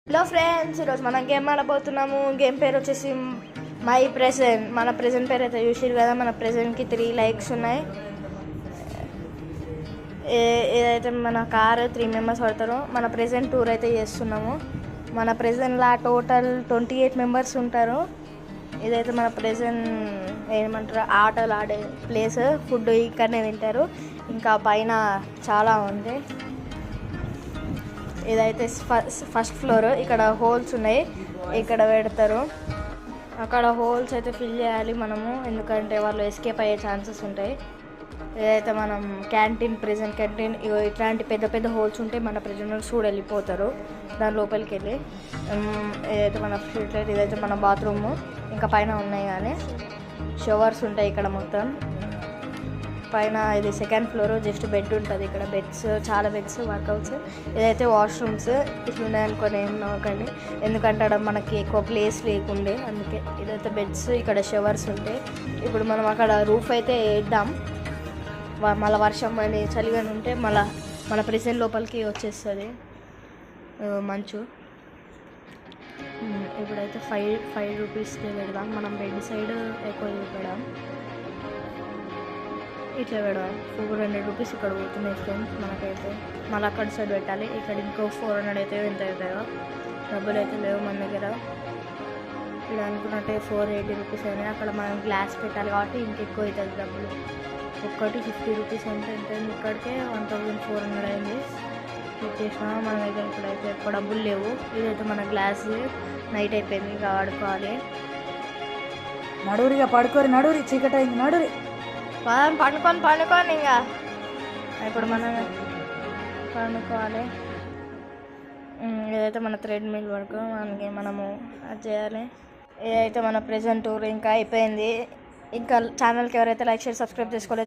Hello friends, ఈరోజు మనం game ఆడబోతున్నాము. Game పేరు వచ్చేసి మై ప్రెజెంట్. మన ప్రెజెంట్ పేరు అయితే చూసిరు కదా. మన ప్రెజెంట్కి 3 likes ఉన్నాయి. ఏదైతే మన కారు 3 members పడతారో మన ప్రెజెంట్ టూర్ అయితే చేస్తున్నాము. మన ప్రెజెంట్లో టోటల్ 28 members ఉంటారు. ఇదైతే మన ప్రెజెంట్ ఏమంటారు ఆటలు ఆడే ప్లేస్. ఫుడ్ ఇక్కడనే తింటారు. ఇంకా పైన చాలా ఉంది. ఇదైతే ఫస్ట్ ఫ్లోర్. ఇక్కడ హోల్స్ ఉన్నాయి, ఇక్కడ పెడతారు. అక్కడ హోల్స్ అయితే ఫిల్ చేయాలి మనము, ఎందుకంటే వాళ్ళు ఎస్కేప్ అయ్యే ఛాన్సెస్ ఉంటాయి. ఇదైతే మనం క్యాంటీన్, ప్రెజెంట్ క్యాంటీన్. ఇట్లాంటి పెద్ద పెద్ద హోల్స్ ఉంటే మన ప్రెజెంటర్స్ కూడా వెళ్ళిపోతారు దాని లోపలికి వెళ్ళి. ఇదైతే మన స్ట్రీట్ లైట్. ఇదైతే మన బాత్రూము. ఇంకా పైన ఉన్నాయి కానీ షవర్స్ ఉంటాయి ఇక్కడ మొత్తం పైన. ఇది సెకండ్ ఫ్లోర్. జస్ట్ బెడ్ ఉంటుంది ఇక్కడ. బెడ్స్, చాలా బెడ్స్, వర్కౌట్స్. ఇదైతే వాష్రూమ్స్. ఇట్లా ఉన్నాయనుకొని ఏం నవ్వకండి, ఎందుకంటే అక్కడ మనకి ఎక్కువ ప్లేస్ లేకుండే, అందుకే. ఇదైతే బెడ్స్, ఇక్కడ షవర్స్ ఉంటాయి. ఇప్పుడు మనం అక్కడ రూఫ్ అయితే వేద్దాం. మళ్ళీ వర్షం అని చలిగాని ఉంటే మళ్ళీ మన ప్రెజెంట్ లోపలికి వచ్చేస్తుంది మంచు. ఇప్పుడైతే 5 రూపీస్కి పెడదాం. మనం బెడ్ సైడ్ ఎక్కువ పెడదాం. ఇట్లా పెడదాం. 400 రూపీస్ ఇక్కడ పోతున్నాయి ఫ్రెండ్స్ మనకైతే. మళ్ళీ అక్కడ సైడ్ పెట్టాలి. ఇక్కడ ఇంకో 400 అయితే ఎంత అవుతాయో. డబ్బులు అయితే లేవు మన దగ్గర. ఇక్కడ అనుకున్నట్టే 480 రూపీస్ అయినాయి. అక్కడ మనం గ్లాస్ పెట్టాలి కాబట్టి ఇంకెక్కువ అవుతుంది డబ్బులు. ఒక్కటి 50 రూపీస్ అంటే ఎంత? ఇక్కడికే 1400 అయింది. ఇచ్చేసినా మన దగ్గర ఇప్పుడైతే ఎక్కువ డబ్బులు లేవు. ఇదైతే మన గ్లాస్. నైట్ అయిపోయింది, ఇక ఆడుకోవాలి. నడురిగా పడుకోరి, నడురి, చీకటి అయింది, నడురి. పండుకొని ఇంకా ఇప్పుడు మనం పండుకోవాలి. ఇదైతే మన థ్రెడ్ మిల్ వరకు మనము అది చేయాలి. ఇదైతే మన ప్రెజెంట్ టూర్ ఇంకా అయిపోయింది. ఇంకా ఛానల్కి ఎవరైతే లైక్, షేర్, సబ్స్క్రైబ్ చేసుకోలేదు